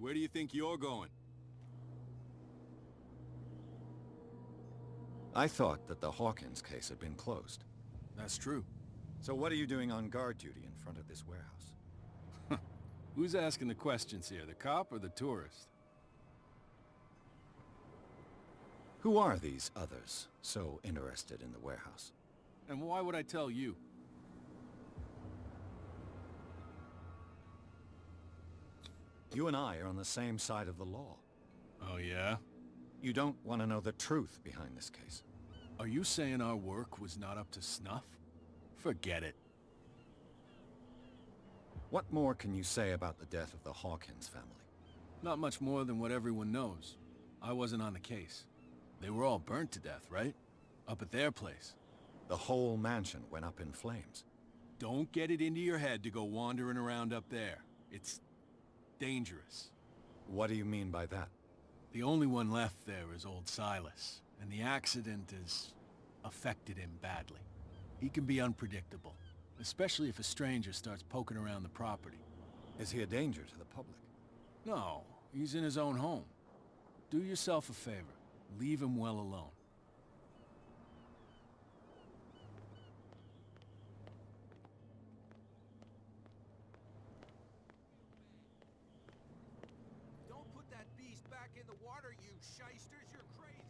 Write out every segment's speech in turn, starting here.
Where do you think you're going? I thought that the Hawkins case had been closed. That's true. So what are you doing on guard duty in front of this warehouse? Who's asking the questions here, the cop or the tourist? Who are these others so interested in the warehouse? And why would I tell you? You and I are on the same side of the law. Oh yeah? You don't want to know the truth behind this case. Are you saying our work was not up to snuff? Forget it. What more can you say about the death of the Hawkins family? Not much more than what everyone knows. I wasn't on the case. They were all burnt to death, right? Up at their place. The whole mansion went up in flames. Don't get it into your head to go wandering around up there. It's dangerous. What do you mean by that? The only one left there is old Silas, and the accident has affected him badly. He can be unpredictable, especially if a stranger starts poking around the property. Is he a danger to the public? No, he's in his own home. Do yourself a favor. Leave him well alone. Don't put that beast back in the water, you shysters! You're crazy!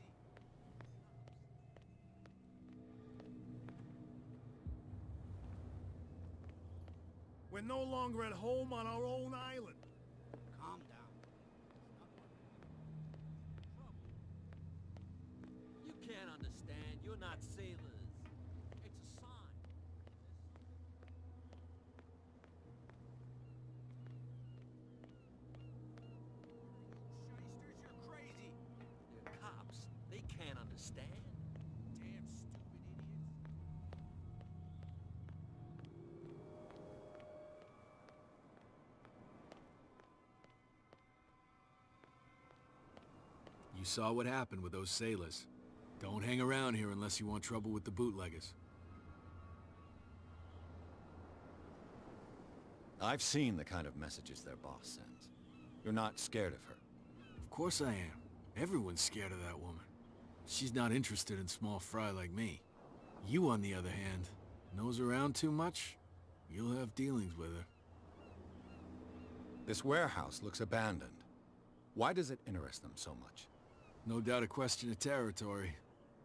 We're no longer at home on our own island. Calm down. You can't understand. You're not sailors. It's a sign. Shysters, you're crazy! They're cops. They can't understand. Damn stupid idiots. You saw what happened with those sailors. Don't hang around here unless you want trouble with the bootleggers. I've seen the kind of messages their boss sends. You're not scared of her. Of course I am. Everyone's scared of that woman. She's not interested in small fry like me. You, on the other hand, nose around too much, you'll have dealings with her. This warehouse looks abandoned. Why does it interest them so much? No doubt a question of territory,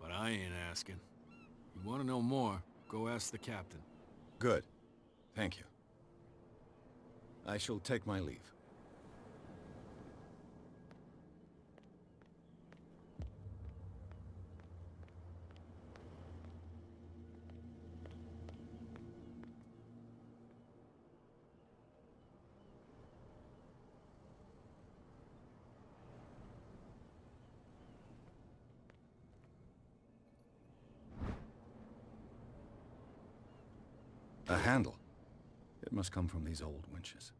but I ain't asking. You want to know more, go ask the captain. Good. Thank you. I shall take my leave. A handle. It must come from these old winches.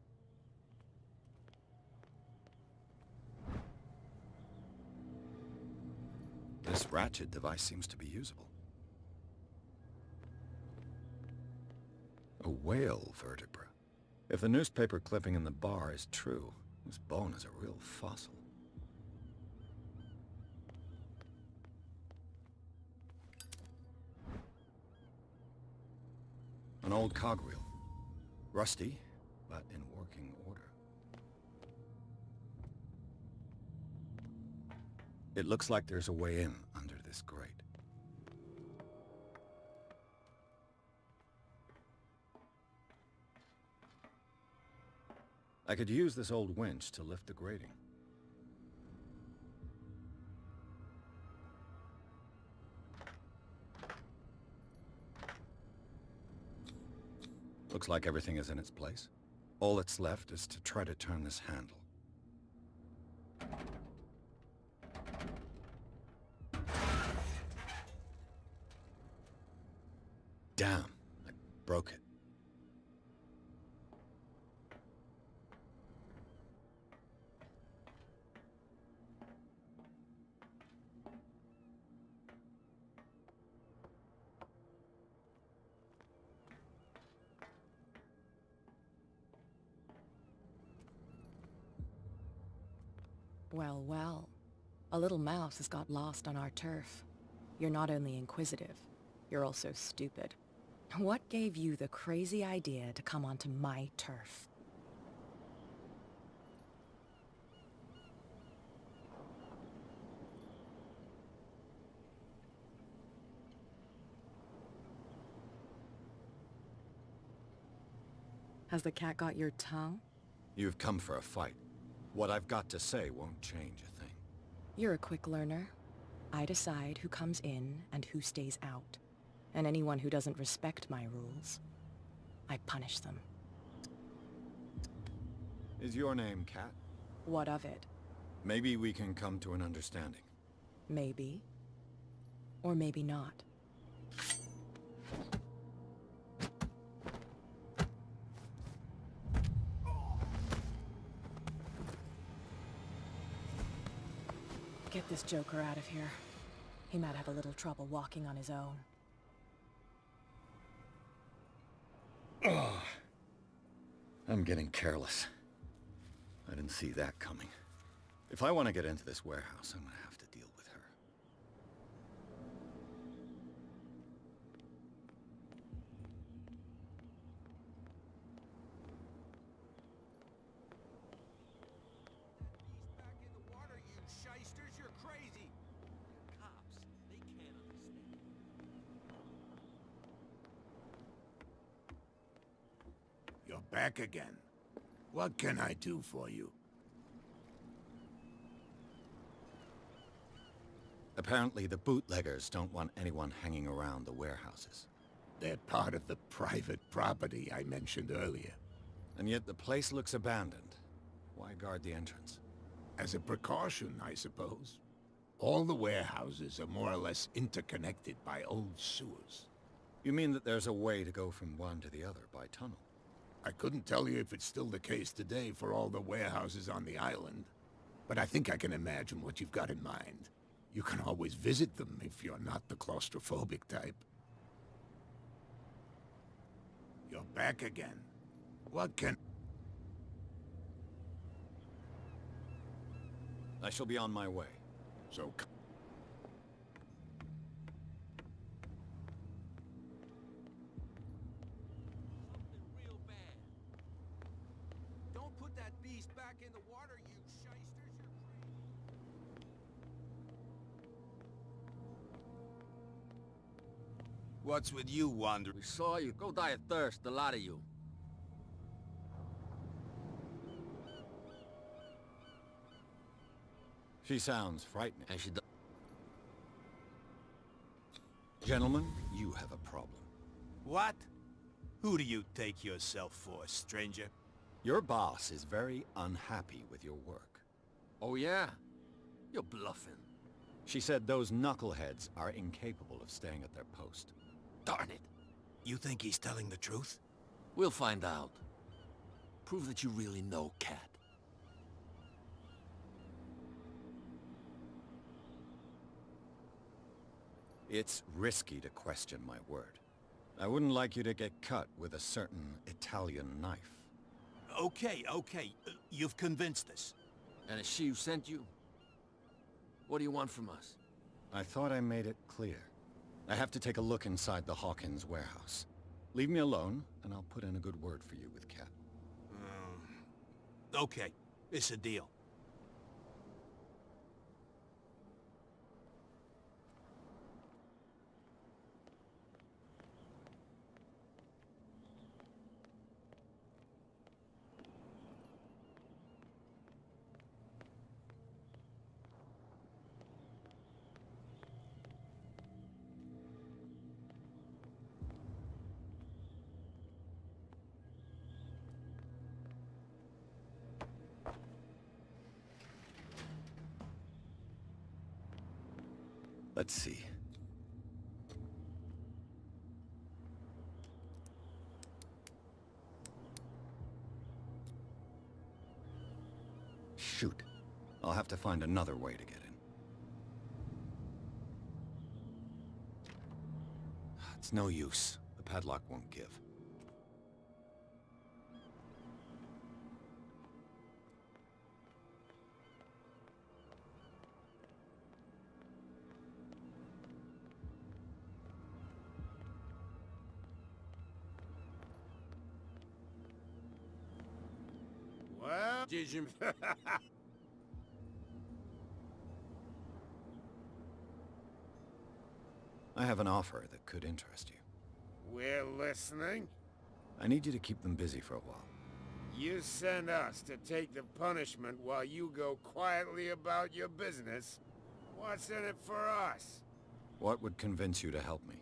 This ratchet device seems to be usable. A whale vertebra. If the newspaper clipping in the bar is true, this bone is a real fossil. An old cogwheel. Rusty, but in working order. It looks like there's a way in under this grate. I could use this old winch to lift the grating. Looks like everything is in its place. All that's left is to try to turn this handle. Damn, I broke it. Well, well. A little mouse has got lost on our turf. You're not only inquisitive, you're also stupid. What gave you the crazy idea to come onto my turf? Has the cat got your tongue? You've come for a fight. What I've got to say won't change a thing. You're a quick learner. I decide who comes in and who stays out. And anyone who doesn't respect my rules, I punish them. Is your name Cat? What of it? Maybe we can come to an understanding. Maybe. Or maybe not. Get this joker out of here. He might have a little trouble walking on his own. I'm getting careless. I didn't see that coming. If I want to get into this warehouse, I'm gonna have to deal with her. Beast back in the water, you shysters! You're crazy! Cops, they can't understand. You're back again. What can I do for you? Apparently, the bootleggers don't want anyone hanging around the warehouses. They're part of the private property I mentioned earlier. And yet the place looks abandoned. Why guard the entrance? As a precaution, I suppose. All the warehouses are more or less interconnected by old sewers. You mean that there's a way to go from one to the other by tunnel? I couldn't tell you if it's still the case today for all the warehouses on the island, but I think I can imagine what you've got in mind. You can always visit them if you're not the claustrophobic type. You're back again. What can... I shall be on my way. So... Something real bad. Don't put that beast back in the water, you shysters! You're crazy! What's with you, Wander? We saw you. Go die of thirst, the lot of you. She sounds frightening. And she does. Gentlemen, you have a problem. What? Who do you take yourself for, stranger? Your boss is very unhappy with your work. Oh, yeah? You're bluffing. She said those knuckleheads are incapable of staying at their post. Darn it. You think he's telling the truth? We'll find out. Prove that you really know Cat. It's risky to question my word. I wouldn't like you to get cut with a certain Italian knife. Okay. You've convinced us. And it's she who sent you? What do you want from us? I thought I made it clear. I have to take a look inside the Hawkins warehouse. Leave me alone, and I'll put in a good word for you with Cat. Okay, it's a deal. Let's see. Shoot. I'll have to find another way to get in. It's no use. The padlock won't give. did you... I have an offer that could interest you. We're listening. I need you to keep them busy for a while. You send us to take the punishment while you go quietly about your business. What's in it for us? What would convince you to help me?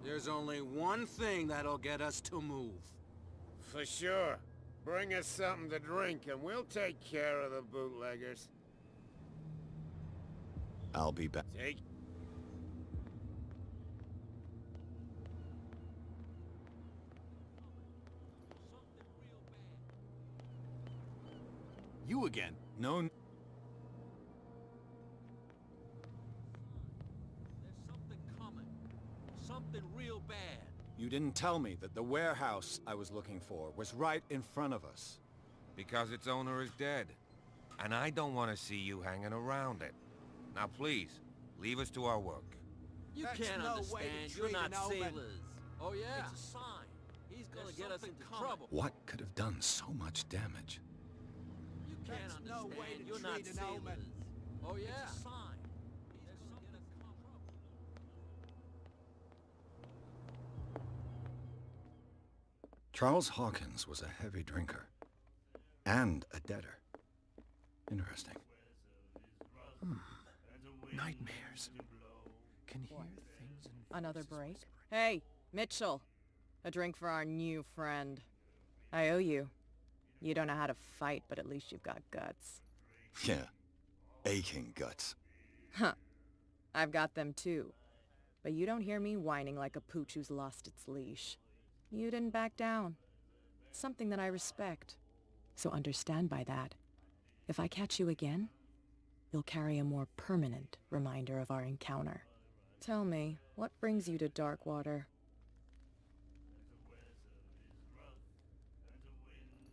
There's only one thing that'll get us to move. For sure. Bring us something to drink and we'll take care of the bootleggers. I'll be back. Take... You again? No. There's something coming. Something real bad. You didn't tell me that the warehouse I was looking for was right in front of us. Because its owner is dead. And I don't want to see you hanging around it. Now please, leave us to our work. You That's can't no understand. way to You're treat not an omen. sailors. Oh yeah? It's a sign. He's gonna get us into trouble. What could have done so much damage? You can't That's no understand. way to You're not treat an omen. sailors. Oh yeah? It's It's a sign. He's gonna get us into trouble. Charles Hawkins was a heavy drinker. And a debtor. Interesting. Nightmares. Can hear things and... Another break? Hey, Mitchell. A drink for our new friend. I owe you. You don't know how to fight, but at least you've got guts. Yeah. Aching guts. Huh. I've got them too. But you don't hear me whining like a pooch who's lost its leash. You didn't back down. Something that I respect. So understand by that, if I catch you again, you'll carry a more permanent reminder of our encounter. Tell me, what brings you to Darkwater?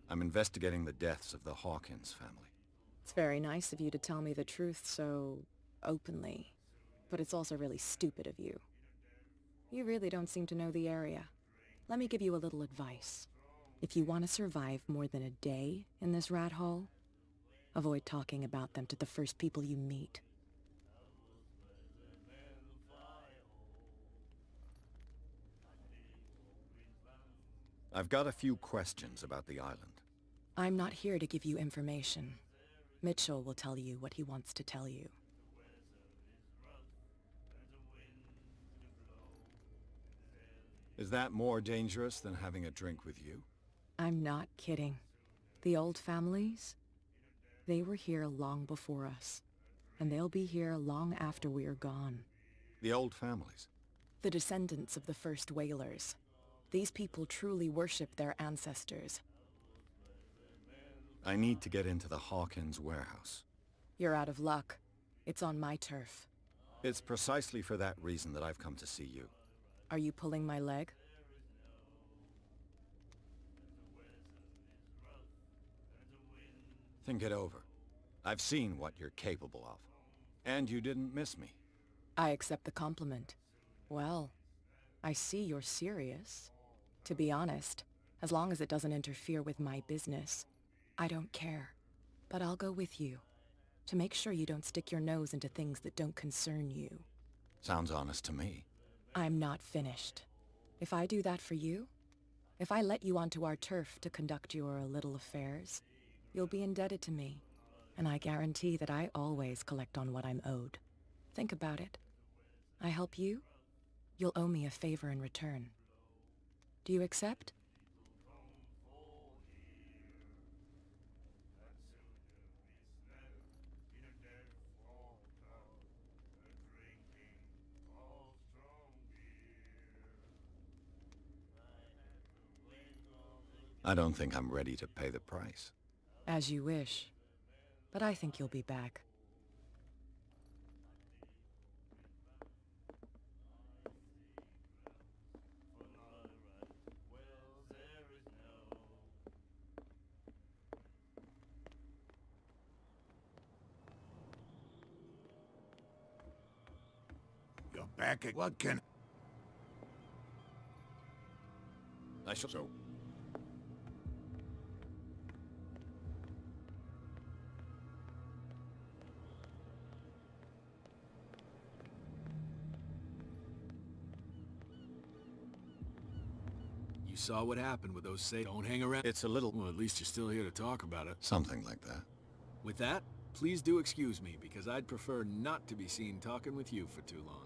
I'm investigating the deaths of the Hawkins family. It's very nice of you to tell me the truth so openly, but it's also really stupid of you. You really don't seem to know the area. Let me give you a little advice. If you want to survive more than a day in this rat hole, avoid talking about them to the first people you meet. I've got a few questions about the island. I'm not here to give you information. Mitchell will tell you what he wants to tell you. Is that more dangerous than having a drink with you? I'm not kidding. The old families, they were here long before us, and they'll be here long after we're gone. The old families? The descendants of the first whalers. These people truly worship their ancestors. I need to get into the Hawkins warehouse. You're out of luck. It's on my turf. It's precisely for that reason that I've come to see you. Are you pulling my leg? Think it over. I've seen what you're capable of. And you didn't miss me. I accept the compliment. Well, I see you're serious. To be honest, as long as it doesn't interfere with my business, I don't care. But I'll go with you, to make sure you don't stick your nose into things that don't concern you. Sounds honest to me. I'm not finished. If I do that for you, if I let you onto our turf to conduct your little affairs, you'll be indebted to me, and I guarantee that I always collect on what I'm owed. Think about it. I help you, you'll owe me a favor in return. Do you accept? I don't think I'm ready to pay the price. As you wish. But I think you'll be back. You're back at what can... I shall... So, You saw what happened with those Don't hang around. It's a little... Well, at least you're still here to talk about it. something like that. With that, please do excuse me, because I'd prefer not to be seen talking with you for too long.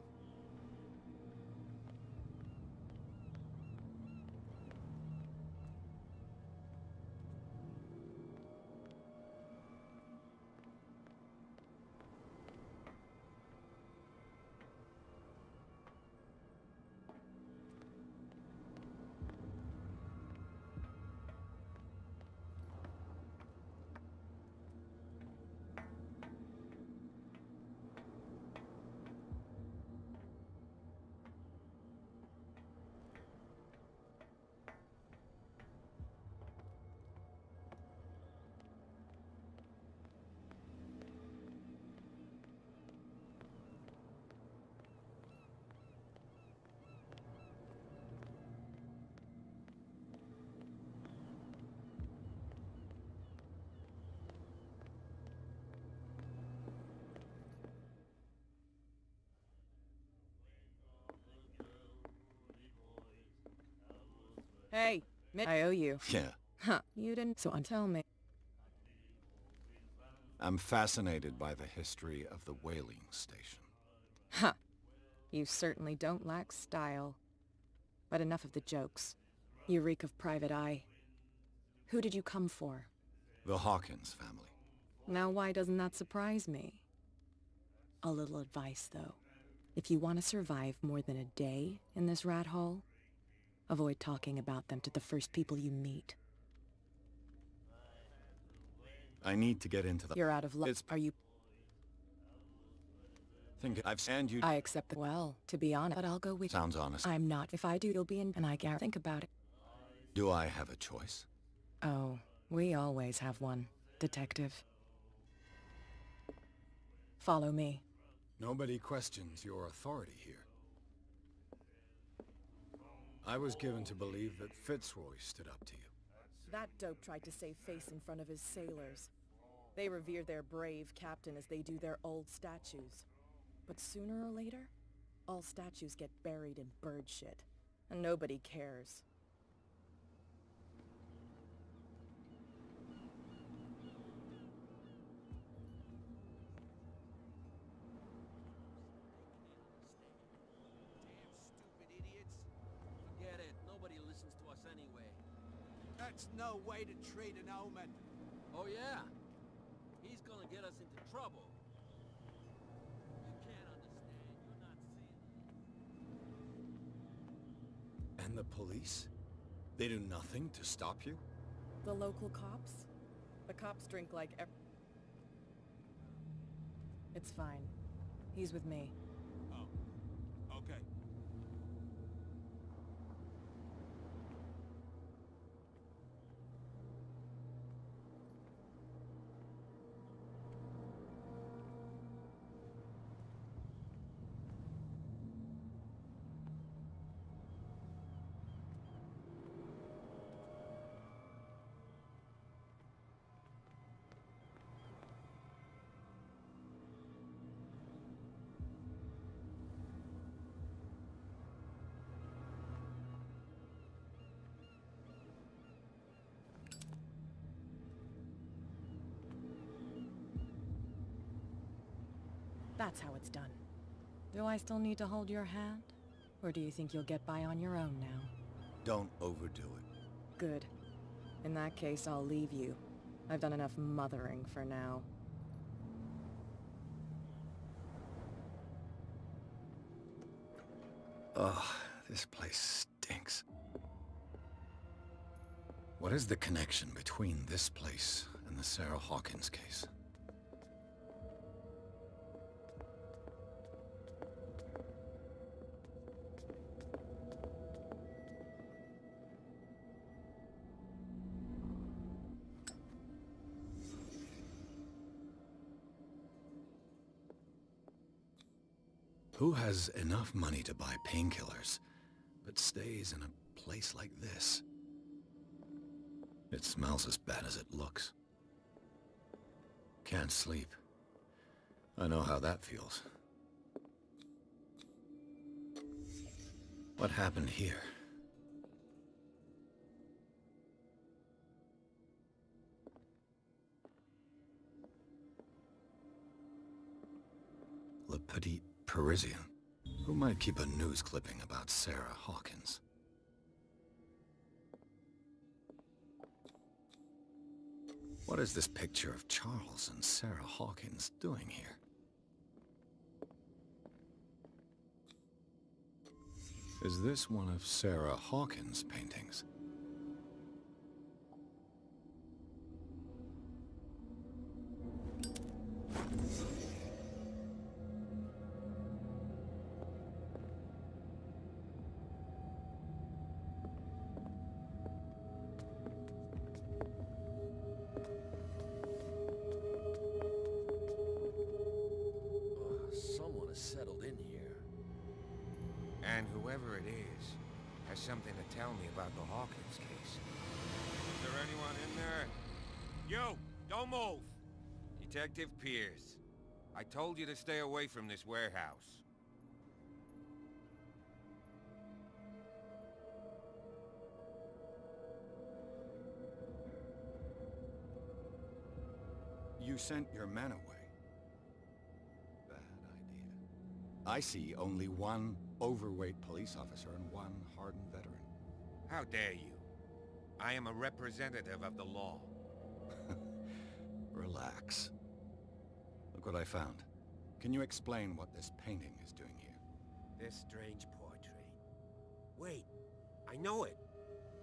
Hey, I owe you. Yeah. Huh, you didn't, so tell me. I'm fascinated by the history of the whaling station. Huh, you certainly don't lack style. But enough of the jokes. You reek of private eye. Who did you come for? The Hawkins family. Now why doesn't that surprise me? A little advice, though. If you want to survive more than a day in this rat hole, avoid talking about them to the first people you meet. I need to get into the... You're out of luck. Are you... Think and you... I accept the... Well, to be honest, but I'll go with... Sounds honest. I'm not. If I do, you'll be in... And I can't think about it. Do I have a choice? Oh, we always have one, Detective. Follow me. Nobody questions your authority here. I was given to believe that Fitzroy stood up to you. That dope tried to save face in front of his sailors. They revere their brave captain as they do their old statues. But sooner or later, all statues get buried in bird shit, and nobody cares. That's no way to treat an omen. Oh yeah? He's gonna get us into trouble. You can't understand. You're not sailors. And the police? They do nothing to stop you? The local cops? The cops drink like It's fine. He's with me. Oh, okay. That's how it's done. Do I still need to hold your hand? Or do you think you'll get by on your own now? Don't overdo it. Good. In that case, I'll leave you. I've done enough mothering for now. Ugh, this place stinks. What is the connection between this place and the Sarah Hawkins case? Who has enough money to buy painkillers, but stays in a place like this? It smells as bad as it looks. Can't sleep. I know how that feels. What happened here? petite Parisian. Who might keep a news clipping about Sarah Hawkins? What is this picture of Charles and Sarah Hawkins doing here? Is this one of Sarah Hawkins' paintings? Someone has settled in here. And whoever it is has something to tell me about the Hawkins case. Is there anyone in there? You! Don't move! Detective Pierce. I told you to stay away from this warehouse. You sent your men away. Bad idea. I see only one overweight police officer and one hardened veteran. How dare you? I am a representative of the law. Relax. Look what I found. Can you explain what this painting is doing here? This strange portrait. Wait, I know it.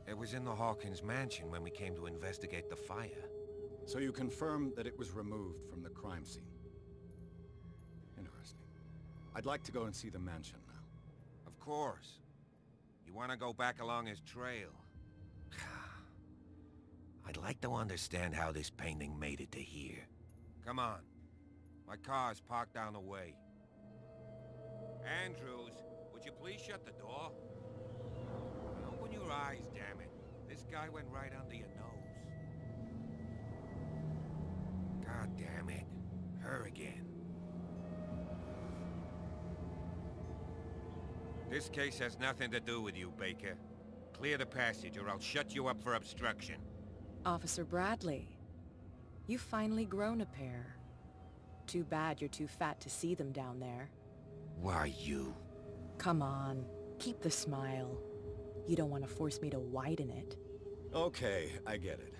It was in the Hawkins mansion when we came to investigate the fire. So you confirm that it was removed from the crime scene. Interesting. I'd like to go and see the mansion now. Of course. You want to go back along his trail? I'd like to understand how this painting made it to here. Come on. My car's parked down the way. Andrews, would you please shut the door? Open your eyes, damn it. This guy went right under your nose. God damn it. Her again. This case has nothing to do with you, Baker. Clear the passage or I'll shut you up for obstruction. Officer Bradley, you've finally grown a pair. Too bad you're too fat to see them down there. Why you? Come on, keep the smile. You don't want to force me to widen it. Okay, I get it.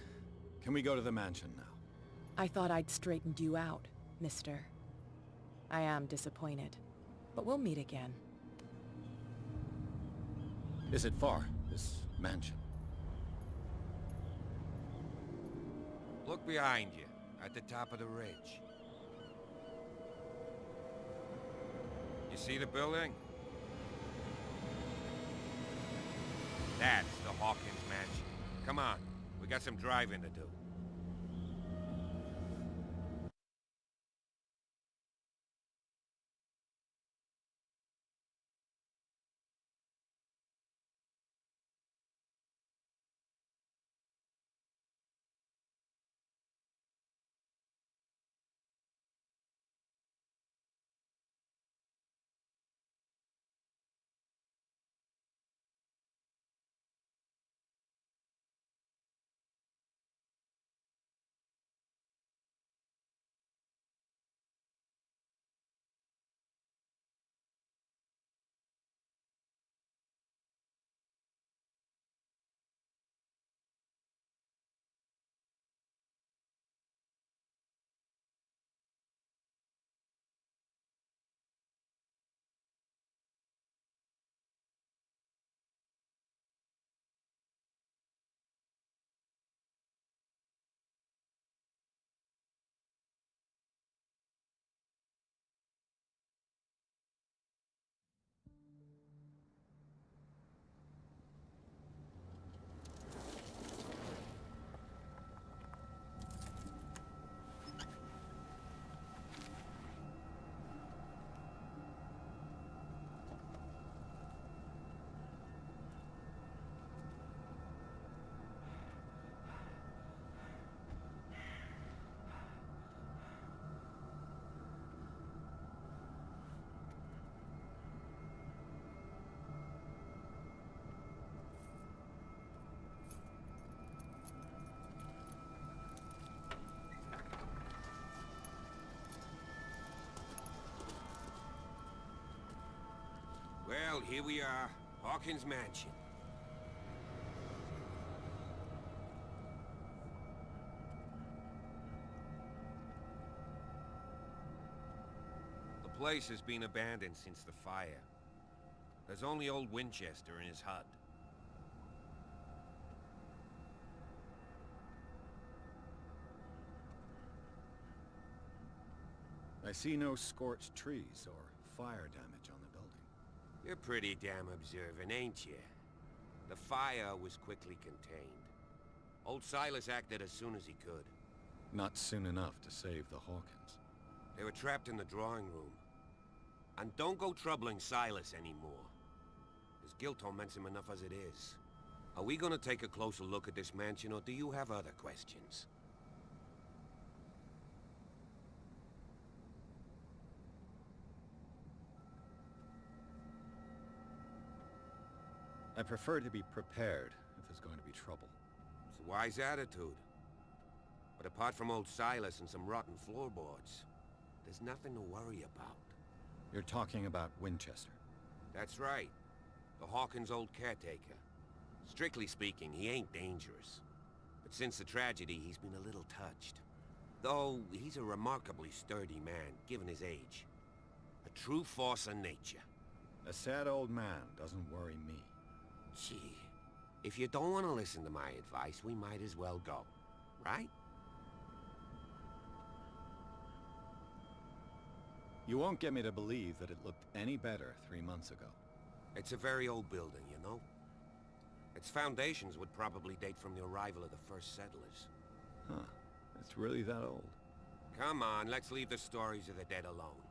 Can we go to the mansion now? I thought I'd straightened you out, mister. I am disappointed, but we'll meet again. Is it far, this mansion? Look behind you, at the top of the ridge. You see the building? That's the Hawkins mansion. Come on, we got some driving to do. Well, here we are. Hawkins Mansion. The place has been abandoned since the fire. There's only old Winchester in his hut. I see no scorched trees or fire damage on the building. You're pretty damn observant, ain't you? The fire was quickly contained. Old Silas acted as soon as he could. Not soon enough to save the Hawkins. They were trapped in the drawing room. And don't go troubling Silas anymore. His guilt torments him enough as it is. Are we gonna take a closer look at this mansion, or do you have other questions? I prefer to be prepared if there's going to be trouble. It's a wise attitude. But apart from old Silas and some rotten floorboards, there's nothing to worry about. You're talking about Winchester. That's right. The Hawkins' old caretaker. Strictly speaking, he ain't dangerous. But since the tragedy, he's been a little touched. Though, he's a remarkably sturdy man, given his age. A true force of nature. A sad old man doesn't worry me. Gee, if you don't want to listen to my advice, we might as well go. Right? You won't get me to believe that it looked any better 3 months ago. It's a very old building, you know? Its foundations would probably date from the arrival of the first settlers. Huh. It's really that old. Come on, let's leave the stories of the dead alone.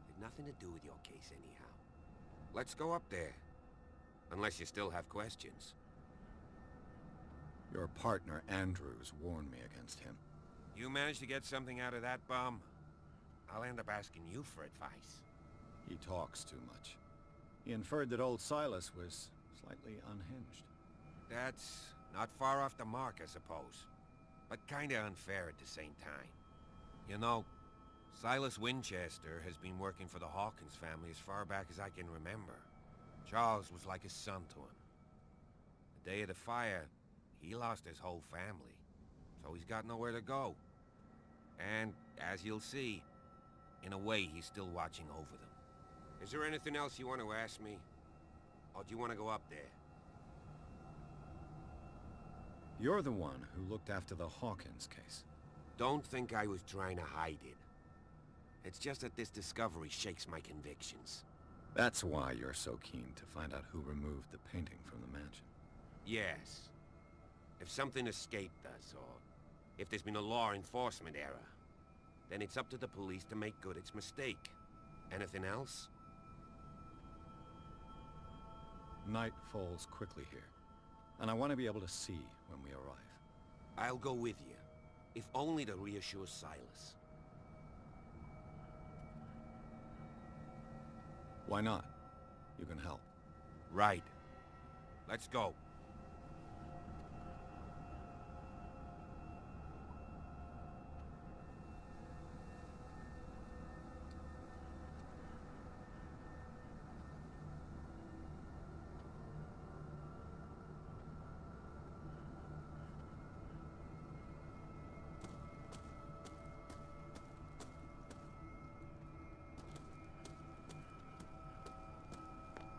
They've nothing to do with your case anyhow. Let's go up there. Unless you still have questions. Your partner, Andrews, warned me against him. You managed to get something out of that bum? I'll end up asking you for advice. He talks too much. He inferred that old Silas was slightly unhinged. That's not far off the mark, I suppose. But kinda unfair at the same time. You know, Silas Winchester has been working for the Hawkins family as far back as I can remember. Charles was like a son to him. The day of the fire, he lost his whole family. So he's got nowhere to go. And, as you'll see, in a way he's still watching over them. Is there anything else you want to ask me? Or do you want to go up there? You're the one who looked after the Hawkins case. Don't think I was trying to hide it. It's just that this discovery shakes my convictions. That's why you're so keen to find out who removed the painting from the mansion. Yes. If something escaped us, or if there's been a law enforcement error, then it's up to the police to make good its mistake. Anything else? Night falls quickly here, and I want to be able to see when we arrive. I'll go with you, if only to reassure Silas. Why not? You can help. Right. Let's go.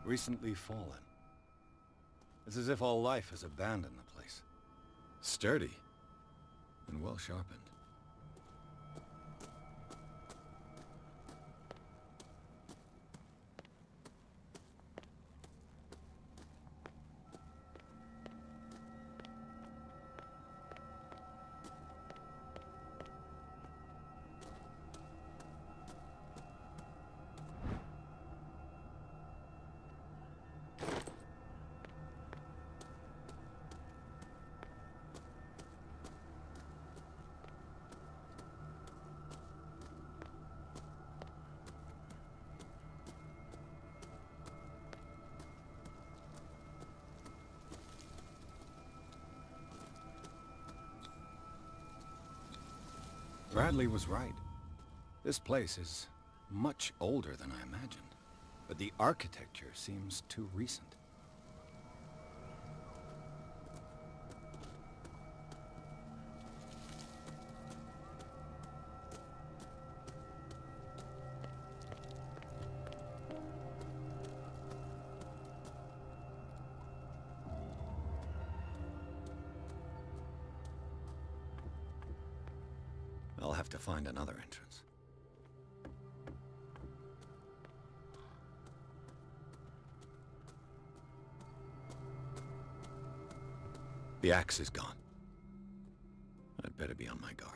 Recently fallen. It's as if all life has abandoned the place. Sturdy and well sharpened. Bradley was right. This place is much older than I imagined. but the architecture seems too recent. I'll have to find another entrance. The axe is gone. I'd better be on my guard.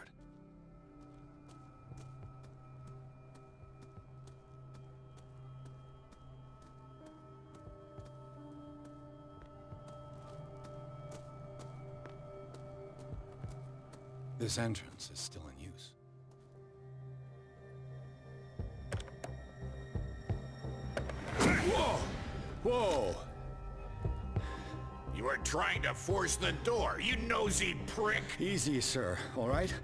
This entrance is still in use. Whoa! Whoa! You were trying to force the door, you nosy prick! Easy, sir, all right?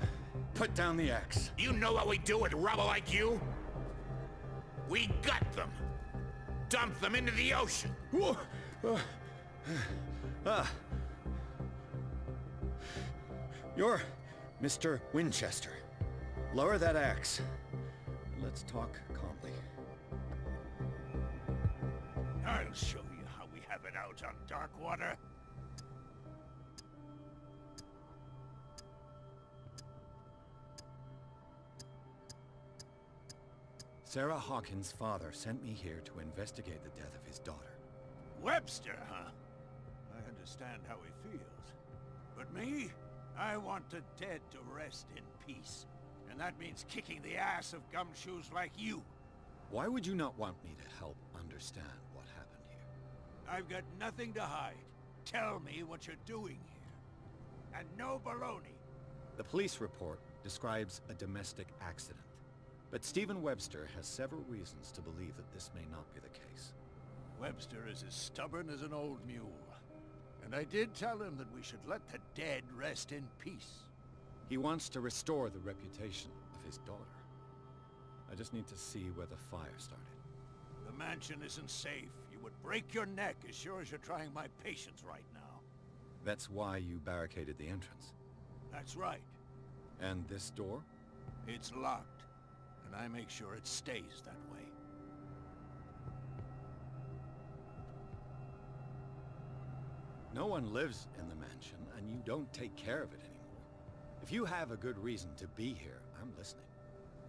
Put down the axe. You know what we do with rubble like you? We gut them. Dump them into the ocean. Whoa! You're Mr. Winchester. Lower that axe. Let's talk calmly. I'll show you how we have it out on Darkwater. Sarah Hawkins' father sent me here to investigate the death of his daughter. Webster, huh? I understand how he feels. But me? I want the dead to rest in peace. And that means kicking the ass of gumshoes like you. Why would you not want me to help understand what happened here? I've got nothing to hide. Tell me what you're doing here. And no baloney. The police report describes a domestic accident. But Stephen Webster has several reasons to believe that this may not be the case. Webster is as stubborn as an old mule. And I did tell him that we should let the dead rest in peace. He wants to restore the reputation of his daughter. I just need to see where the fire started. The mansion isn't safe. You would break your neck as sure as you're trying my patience right now. That's why you barricaded the entrance. That's right. And this door? It's locked. And I make sure it stays that way. No one lives in the mansion, and you don't take care of it anymore. If you have a good reason to be here, I'm listening.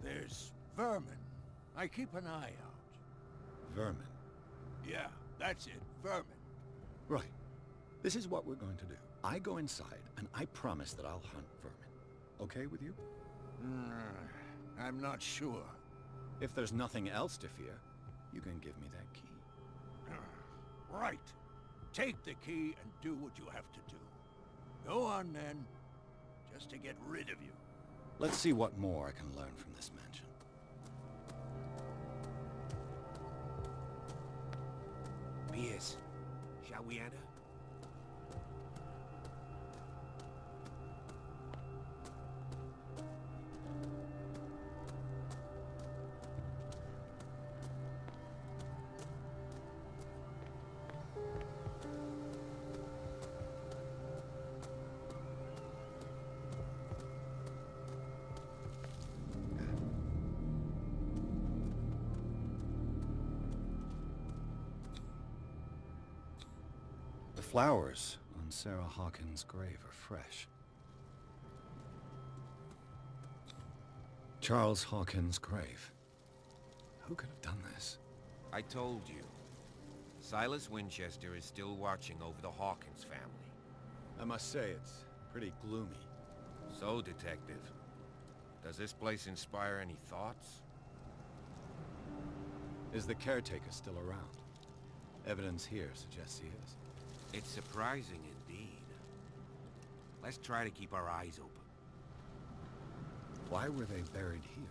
There's vermin. I keep an eye out. Vermin? Yeah, that's it. Vermin. Right. This is what we're going to do. I go inside, and I promise that I'll hunt vermin. Okay with you? I'm not sure. If there's nothing else to fear, you can give me that key. Right. Take the key and do what you have to do. Go on, then. Just to get rid of you. Let's see what more I can learn from this mansion. Pierce, shall we enter? The flowers on Sarah Hawkins' grave are fresh. Charles Hawkins' grave. Who could have done this? I told you. Silas Winchester is still watching over the Hawkins family. I must say, it's pretty gloomy. So, Detective, does this place inspire any thoughts? Is the caretaker still around? Evidence here suggests he is. It's surprising indeed. Let's try to keep our eyes open. Why were they buried here?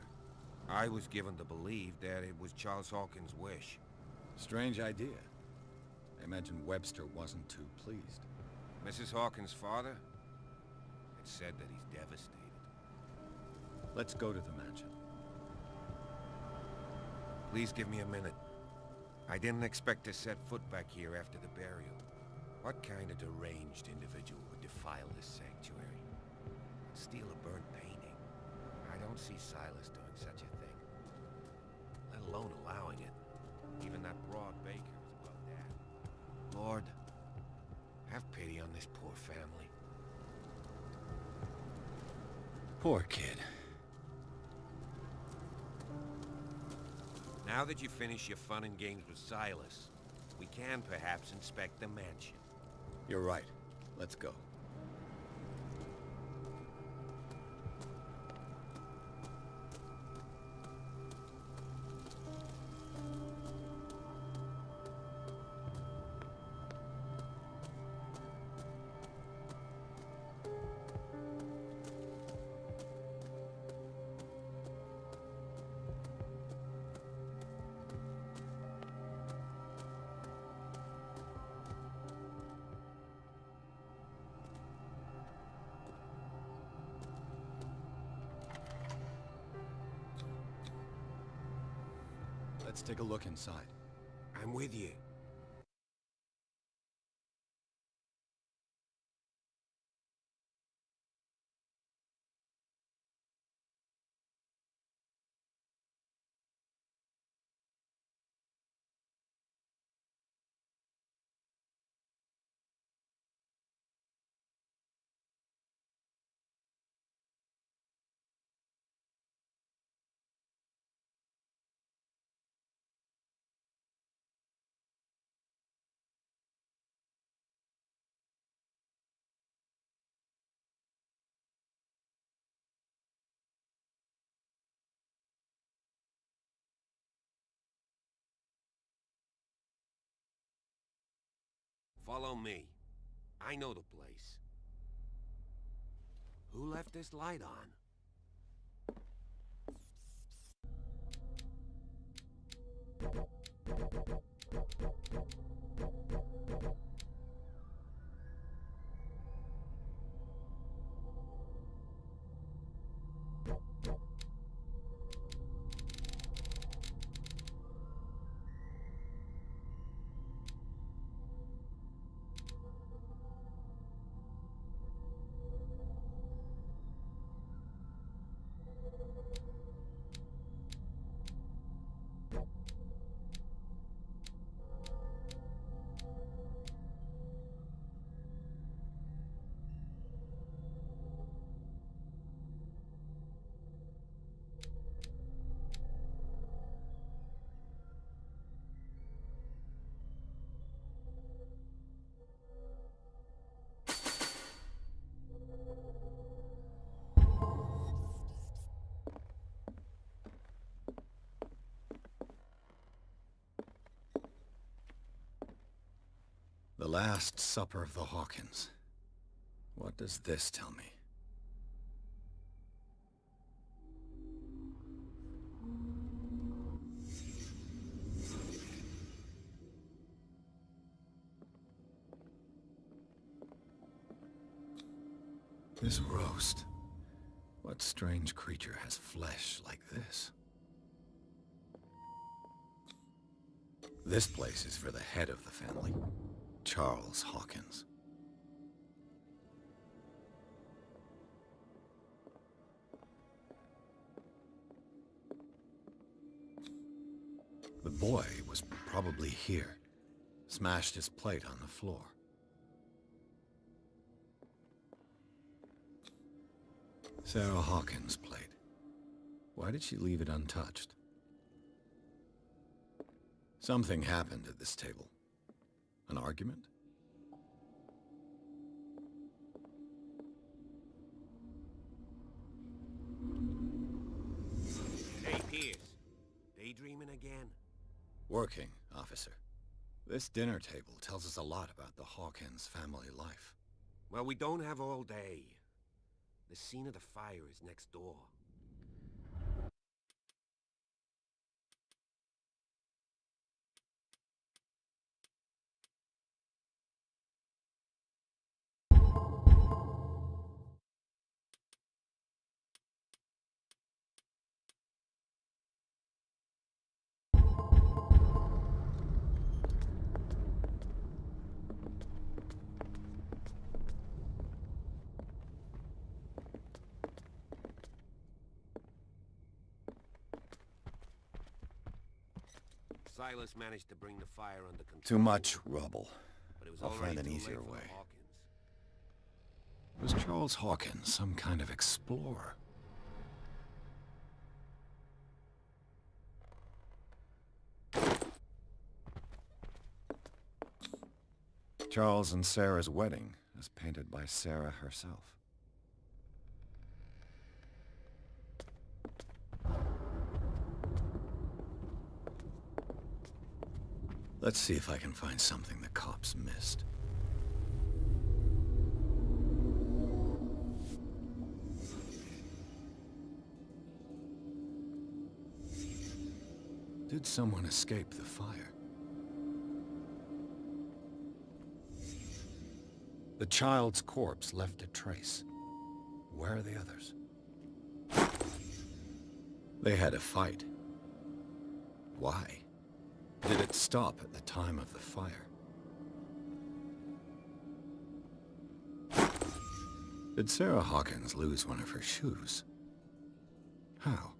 I was given to believe that it was Charles Hawkins' wish. Strange idea. I imagine Webster wasn't too pleased. Mrs. Hawkins' father? It's said that he's devastated. Let's go to the mansion. Please give me a minute. I didn't expect to set foot back here after the burial. What kind of deranged individual would defile this sanctuary? Steal a burnt painting? I don't see Silas doing such a thing. Let alone allowing it. Even that broad baker is above that. Lord, have pity on this poor family. Poor kid. Now that you finish your fun and games with Silas, we can perhaps inspect the mansion. You're right. Let's go. Let's take a look inside. I'm with you. Follow me. I know the place. Who left this light on? The Last Supper of the Hawkins. What does this tell me? This roast. What strange creature has flesh like this? This place is for the head of the family, Charles Hawkins. The boy was probably here, smashed his plate on the floor. Sarah Hawkins' plate. Why did she leave it untouched? Something happened at this table. An argument? Hey, Pierce. Daydreaming again? Working, officer. This dinner table tells us a lot about the Hawkins family life. Well, we don't have all day. The scene of the fire is next door. Silas managed to bring the fire under control. Too much rubble. But it was I'll already find an too late easier for the way. Hawkins. Was Charles Hawkins some kind of explorer? Charles and Sarah's wedding, as painted by Sarah herself. Let's see if I can find something the cops missed. Did someone escape the fire? The child's corpse left a trace. Where are the others? They had a fight. Why? Did it stop at the time of the fire? Did Sarah Hawkins lose one of her shoes? How?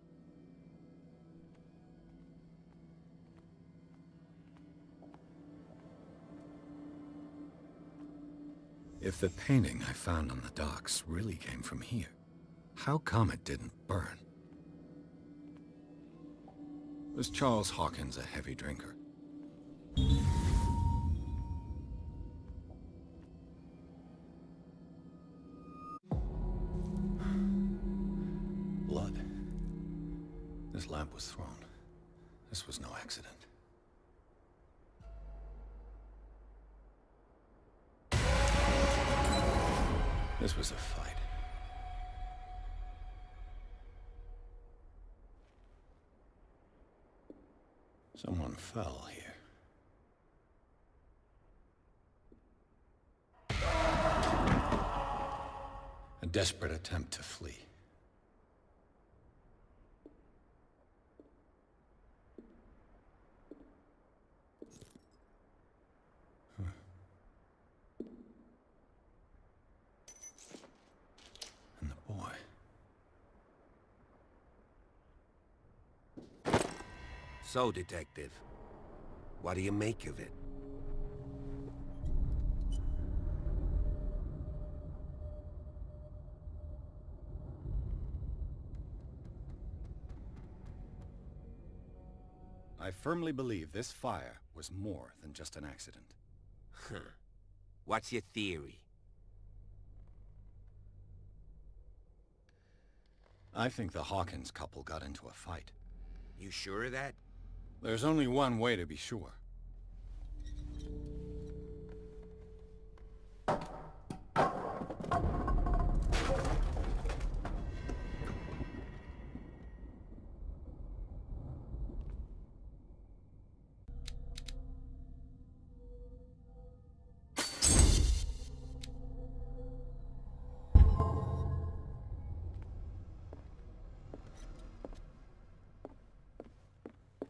If the painting I found on the docks really came from here, how come it didn't burn? Was Charles Hawkins a heavy drinker? Blood. This lamp was thrown. This was no accident. This was a fight. Someone fell here. A desperate attempt to flee. And the boy. So, Detective, what do you make of it? I firmly believe this fire was more than just an accident. Huh. What's your theory? I think the Hawkins couple got into a fight. You sure of that? There's only one way to be sure.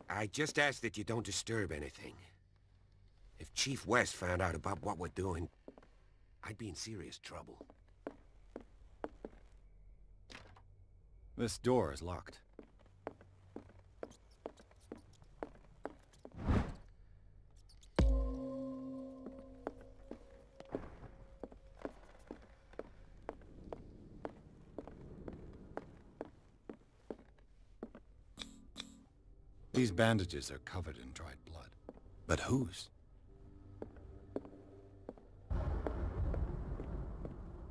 I just ask that you don't disturb anything. If Chief West found out about what we're doing, I'd be in serious trouble. This door is locked. These bandages are covered in dried blood. But whose?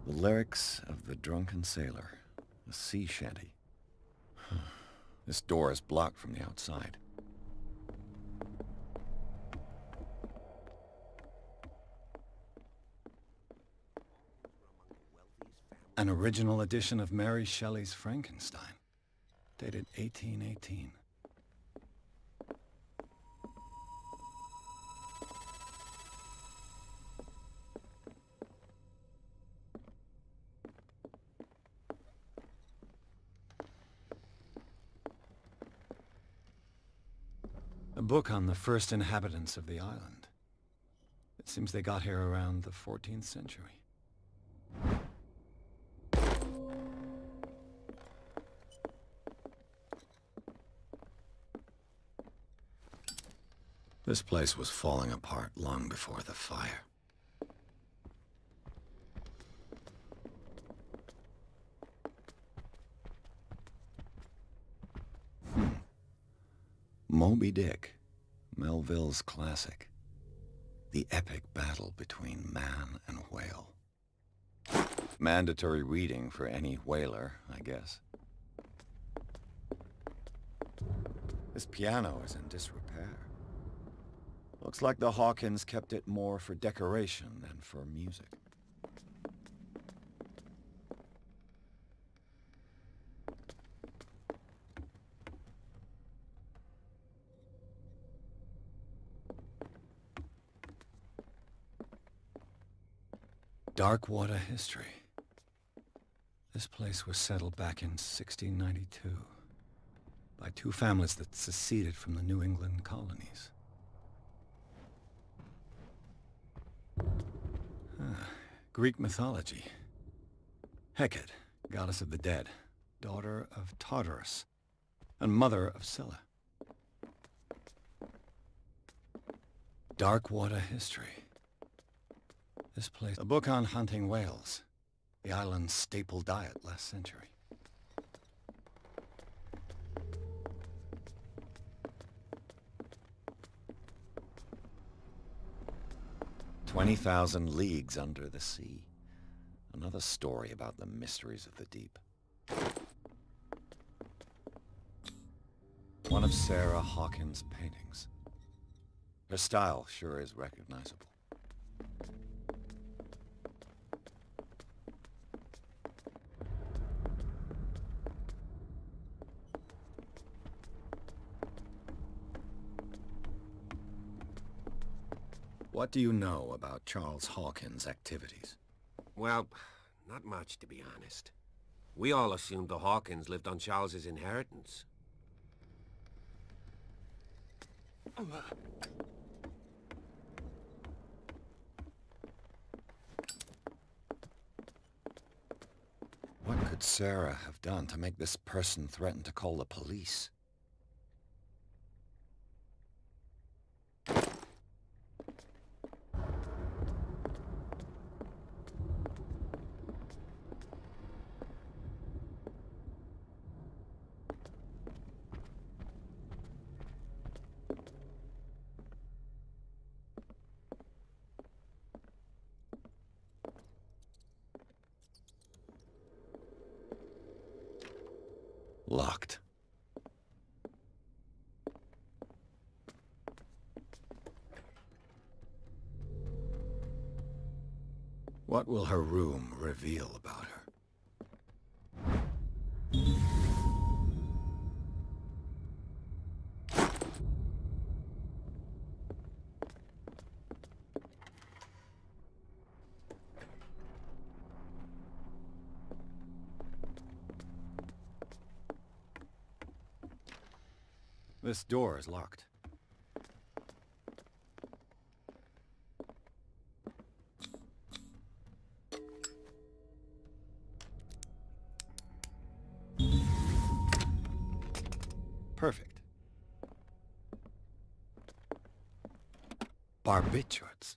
The lyrics of the drunken sailor. A sea shanty. This door is blocked from the outside. An original edition of Mary Shelley's Frankenstein, dated 1818. A book on the first inhabitants of the island. It seems they got here around the 14th century. This place was falling apart long before the fire. Moby Dick, Melville's classic. The epic battle between man and whale. Mandatory reading for any whaler, I guess. This piano is in disrepair. Looks like the Hawkins kept it more for decoration than for music. Darkwater history. This place was settled back in 1692 by two families that seceded from the New England colonies. Greek mythology. Hecate, goddess of the dead, daughter of Tartarus, and mother of Scylla. Darkwater history. This place, a book on hunting whales, the island's staple diet last century. "20,000 Leagues Under the Sea." Another story about the mysteries of the deep. One of Sarah Hawkins' paintings. Her style sure is recognizable. What do you know about Charles Hawkins' activities? Well, not much, to be honest. We all assumed the Hawkins lived on Charles's inheritance. What could Sarah have done to make this person threaten to call the police? Locked. What will her room reveal about her? This door is locked. Perfect. Barbiturates.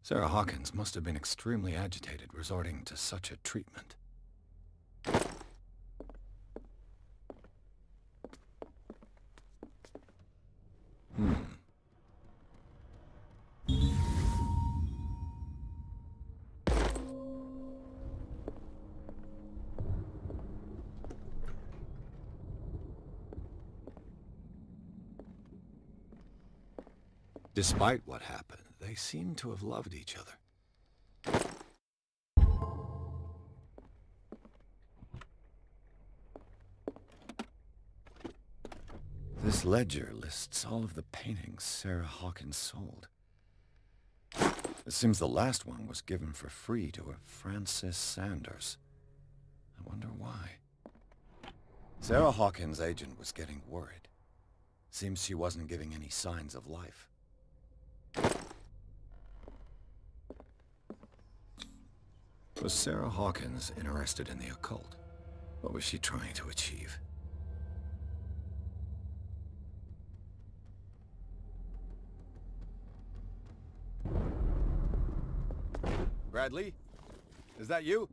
Sarah Hawkins must have been extremely agitated resorting to such a treatment. Despite what happened, they seem to have loved each other. This ledger lists all of the paintings Sarah Hawkins sold. It seems the last one was given for free to a Francis Sanders. I wonder why. Sarah Hawkins' agent was getting worried. Seems she wasn't giving any signs of life. Was Sarah Hawkins interested in the occult? What was she trying to achieve? Bradley? Is that you?